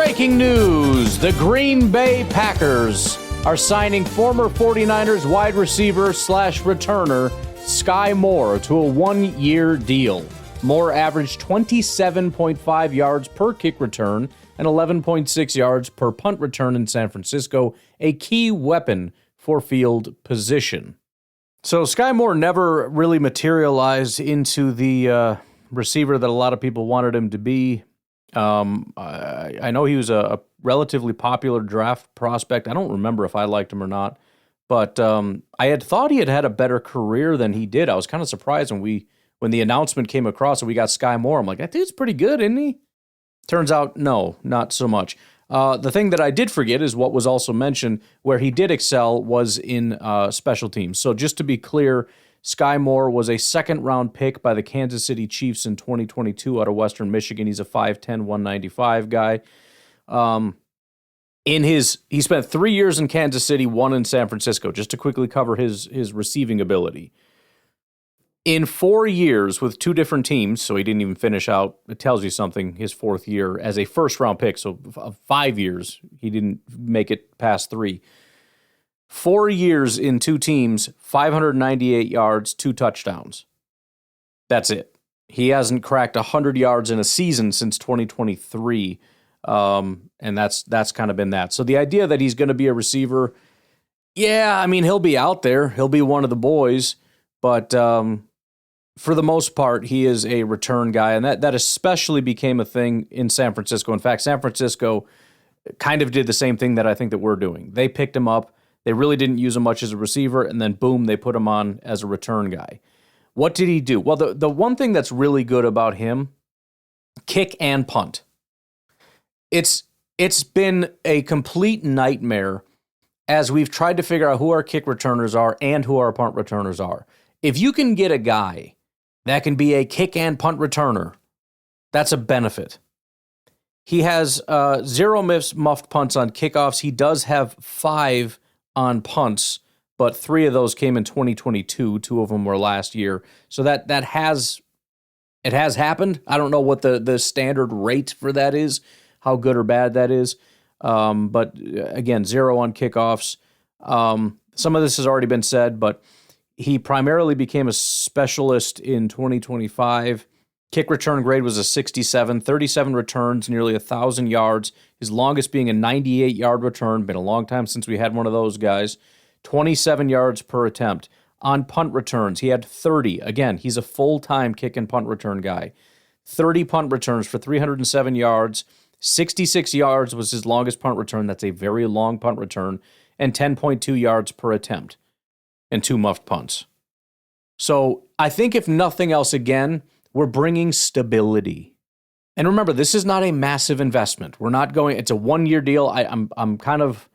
Breaking news, the Green Bay Packers are signing former 49ers wide receiver / returner Skyy Moore to a 1-year deal. Moore averaged 27.5 yards per kick return and 11.6 yards per punt return in San Francisco, a key weapon for field position. So Skyy Moore never really materialized into the receiver that a lot of people wanted him to be. I know he was a relatively popular draft prospect. I don't remember if I liked him or not, but I had thought he had a better career than he did. I was kind of surprised when the announcement came across and we got Skyy Moore. I'm like, that dude's pretty good, isn't he? Turns out, no, not so much. The thing that I did forget is what was also mentioned, where he did excel was in special teams. So just to be clear, Skyy Moore was a second-round pick by the Kansas City Chiefs in 2022 out of Western Michigan. He's a 5'10", 195 guy. He spent 3 years in Kansas City, 1 in San Francisco, just to quickly cover his receiving ability. In 4 years with 2 different teams, so he didn't even finish out, it tells you something, his 4th year as a first-round pick, so 5 years, he didn't make it past 3. 4 years in 2 teams, 598 yards, 2 touchdowns. That's it. He hasn't cracked 100 yards in a season since 2023, and that's kind of been that. So the idea that he's going to be a receiver, yeah, I mean, he'll be out there. He'll be one of the boys, but for the most part, he is a return guy, and that especially became a thing in San Francisco. In fact, San Francisco kind of did the same thing that I think that we're doing. They picked him up. They really didn't use him much as a receiver, and then boom, they put him on as a return guy. What did he do? Well, the one thing that's really good about him, kick and punt. It's been a complete nightmare as we've tried to figure out who our kick returners are and who our punt returners are. If you can get a guy that can be a kick and punt returner, that's a benefit. He has 0 muffed punts on kickoffs. He does have 5 on punts, but 3 of those came in 2022. 2 of them were last year. So that has happened. I don't know what the standard rate for that is, how good or bad that is. But again, 0 on kickoffs. Some of this has already been said, but he primarily became a specialist in 2025. Kick return grade was a 67, 37 returns, nearly 1,000 yards. His longest being a 98-yard return. Been a long time since we had one of those guys. 27 yards per attempt. On punt returns, he had 30. Again, he's a full-time kick and punt return guy. 30 punt returns for 307 yards. 66 yards was his longest punt return. That's a very long punt return. And 10.2 yards per attempt. And 2 muffed punts. So I think if nothing else, again, we're bringing stability. And remember, this is not a massive investment. We're not going, it's a 1-year deal. I'm kind of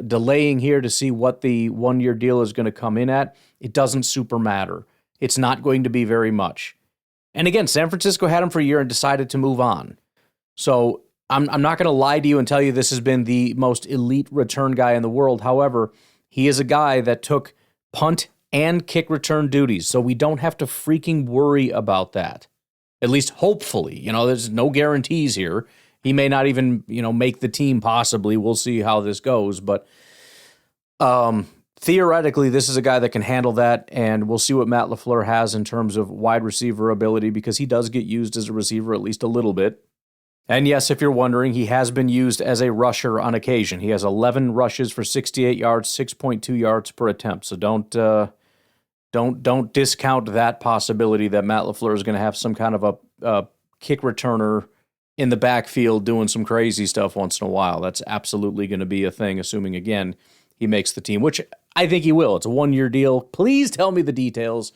delaying here to see what the 1-year deal is going to come in at. It doesn't super matter. It's not going to be very much. And again, San Francisco had him for a year and decided to move on. So I'm not going to lie to you and tell you this has been the most elite return guy in the world. However, he is a guy that took punt and kick return duties, so we don't have to freaking worry about that. At least hopefully. There's no guarantees here. He may not even, make the team possibly. We'll see how this goes, but theoretically, this is a guy that can handle that, and we'll see what Matt LaFleur has in terms of wide receiver ability, because he does get used as a receiver at least a little bit. And yes, if you're wondering, he has been used as a rusher on occasion. He has 11 rushes for 68 yards, 6.2 yards per attempt. So don't discount that possibility that Matt LaFleur is going to have some kind of a kick returner in the backfield doing some crazy stuff once in a while. That's absolutely going to be a thing, assuming, again, he makes the team, which I think he will. It's a 1-year deal. Please tell me the details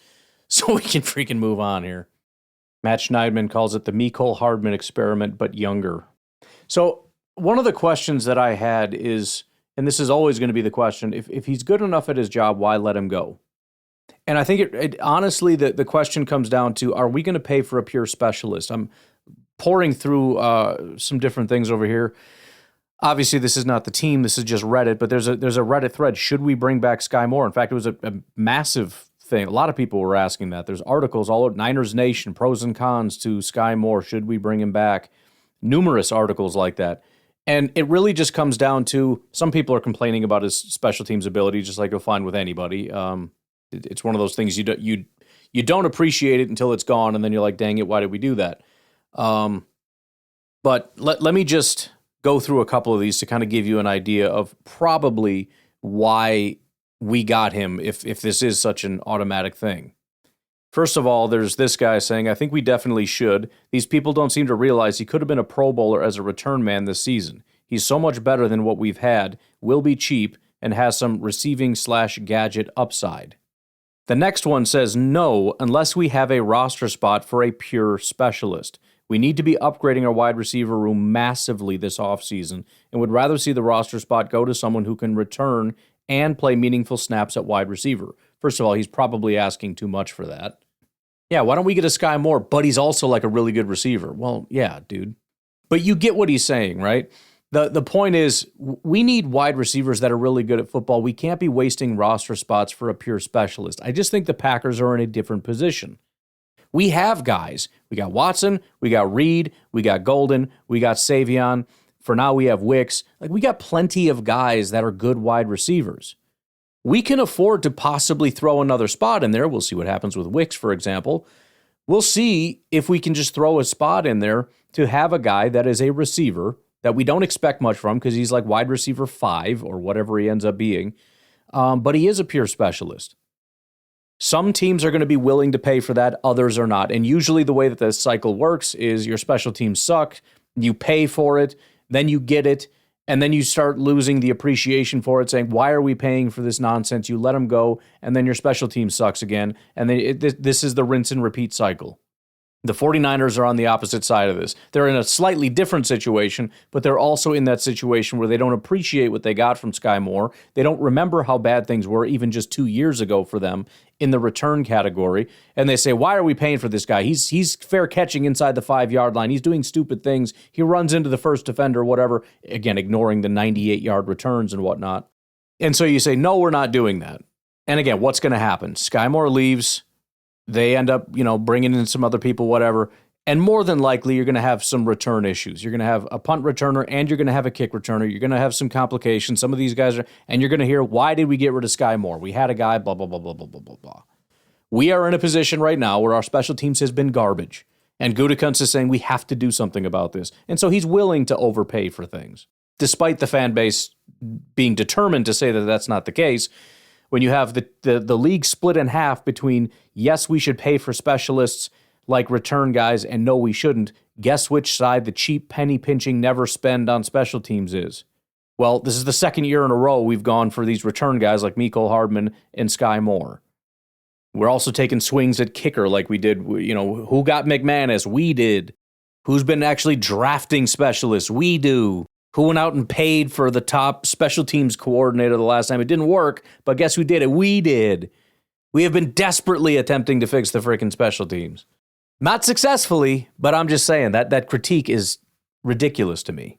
so we can freaking move on here. Matt Schneidman calls it the Mecole Hardman experiment, but younger. So one of the questions that I had is, and this is always going to be the question, if he's good enough at his job, why let him go? And I think it honestly, the question comes down to, are we going to pay for a pure specialist? I'm pouring through some different things over here. Obviously, this is not the team. This is just Reddit, but there's a Reddit thread. Should we bring back Skyy Moore? In fact, it was a massive thing. A lot of people were asking that. There's articles all over Niners Nation, pros and cons to Skyy Moore. Should we bring him back? numerous articles like that. And it really just comes down to, some people are complaining about his special teams ability, just like you'll find with anybody. It's one of those things you don't appreciate it until it's gone, and then you're like, dang it, why did we do that? But let me just go through a couple of these to kind of give you an idea of probably why we got him if this is such an automatic thing. First of all, there's this guy saying, I think we definitely should. These people don't seem to realize he could have been a Pro Bowler as a return man this season. He's so much better than what we've had, will be cheap, and has some receiving/gadget upside. The next one says, no, unless we have a roster spot for a pure specialist. We need to be upgrading our wide receiver room massively this offseason and would rather see the roster spot go to someone who can return and play meaningful snaps at wide receiver. First of all, he's probably asking too much for that. Yeah, why don't we get a Skyy Moore, but he's also like a really good receiver? Well, yeah, dude. But you get what he's saying, right? The point is, we need wide receivers that are really good at football. We can't be wasting roster spots for a pure specialist. I just think the Packers are in a different position. We have guys. We got Watson, we got Reed, we got Golden, we got Savion. For now, we have Wicks. Like, we got plenty of guys that are good wide receivers. We can afford to possibly throw another spot in there. We'll see what happens with Wicks, for example. We'll see if we can just throw a spot in there to have a guy that is a receiver that we don't expect much from because he's like wide receiver 5 or whatever he ends up being. But he is a pure specialist. Some teams are going to be willing to pay for that. Others are not. And usually the way that this cycle works is your special teams suck. You pay for it. Then you get it. And then you start losing the appreciation for it, saying, why are we paying for this nonsense? You let them go, and then your special team sucks again. And this is the rinse and repeat cycle. The 49ers are on the opposite side of this. They're in a slightly different situation, but they're also in that situation where they don't appreciate what they got from Skyy Moore. They don't remember how bad things were even just 2 years ago for them in the return category. And they say, why are we paying for this guy? He's fair catching inside the 5-yard line. He's doing stupid things. He runs into the first defender, whatever. Again, ignoring the 98-yard returns and whatnot. And so you say, no, we're not doing that. And again, what's going to happen? Skyy Moore leaves. They end up, bringing in some other people, whatever. And more than likely, you're going to have some return issues. You're going to have a punt returner and you're going to have a kick returner. You're going to have some complications. Some of these guys and you're going to hear, why did we get rid of Skyy Moore? We had a guy, blah, blah, blah, blah, blah, blah, blah, blah. We are in a position right now where our special teams has been garbage. And Gutekunst is saying we have to do something about this. And so he's willing to overpay for things, despite the fan base being determined to say that that's not the case. When you have the league split in half between, yes, we should pay for specialists like return guys, and no, we shouldn't, guess which side the cheap penny pinching never spend on special teams is? Well, this is the second year in a row we've gone for these return guys like Mecole Hardman and Skyy Moore. We're also taking swings at kicker like we did, who got McManus? We did. Who's been actually drafting specialists? We do. Who went out and paid for the top special teams coordinator the last time? It didn't work, but guess who did it? We did. We have been desperately attempting to fix the freaking special teams. Not successfully, but I'm just saying that critique is ridiculous to me.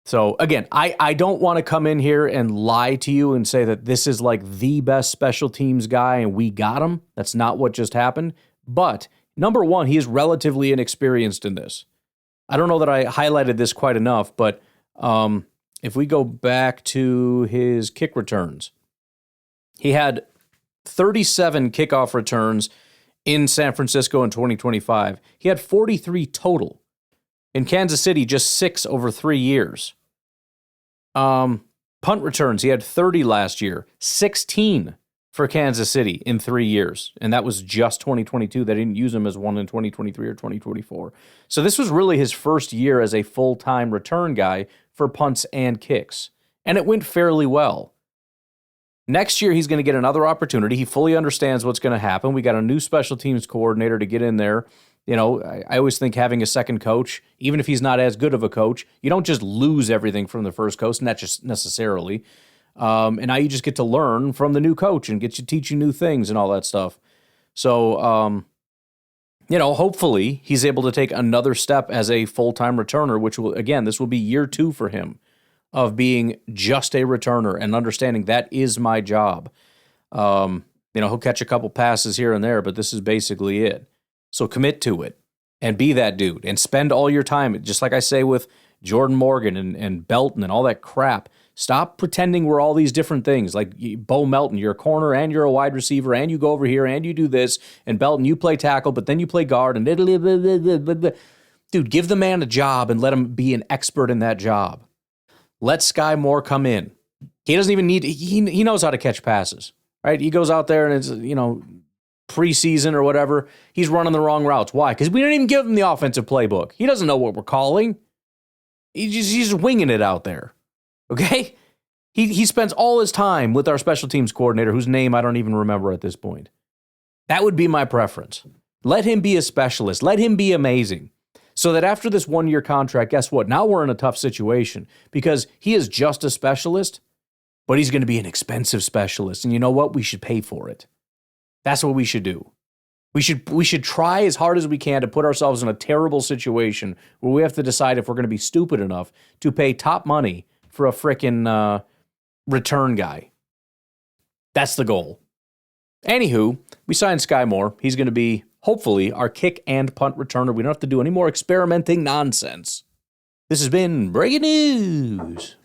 So again, I don't want to come in here and lie to you and say that this is like the best special teams guy and we got him. That's not what just happened. But number one, he is relatively inexperienced in this. I don't know that I highlighted this quite enough, but if we go back to his kick returns, he had 37 kickoff returns in San Francisco in 2025. He had 43 total. In Kansas City, just 6 over 3 years. Punt returns, he had 30 last year, 16 for Kansas City in 3 years. And that was just 2022. They didn't use him as one in 2023 or 2024. So this was really his first year as a full-time return guy for punts and kicks. And it went fairly well. Next year, he's going to get another opportunity. He fully understands what's going to happen. We got a new special teams coordinator to get in there. I always think having a second coach, even if he's not as good of a coach, you don't just lose everything from the first coach, not just necessarily. And now you just get to learn from the new coach and get to teach you new things and all that stuff. So, hopefully he's able to take another step as a full-time returner, which will, again, this will be year 2 for him of being just a returner and understanding that is my job. He'll catch a couple passes here and there, but this is basically it. So commit to it. and be that dude and spend all your time, just like I say with Jordan Morgan and Belton and all that crap. Stop pretending we're all these different things. Like Bo Melton, you're a corner and you're a wide receiver and you go over here and you do this. And Belton, you play tackle, but then you play guard. And dude, give the man a job and let him be an expert in that job. Let Skyy Moore come in. He doesn't even need, he knows how to catch passes, right? He goes out there and it's, preseason or whatever. He's running the wrong routes. Why? Because we didn't even give him the offensive playbook. He doesn't know what we're calling. He's just winging it out there. Okay? He spends all his time with our special teams coordinator, whose name I don't even remember at this point. That would be my preference. Let him be a specialist. Let him be amazing. So that after this 1-year contract, guess what? Now we're in a tough situation because he is just a specialist, but he's going to be an expensive specialist. And you know what? We should pay for it. That's what we should do. We should try as hard as we can to put ourselves in a terrible situation where we have to decide if we're going to be stupid enough to pay top money for a frickin' return guy. That's the goal. Anywho, we signed Skyy Moore. He's going to be, hopefully, our kick and punt returner. We don't have to do any more experimenting nonsense. This has been Breaking News.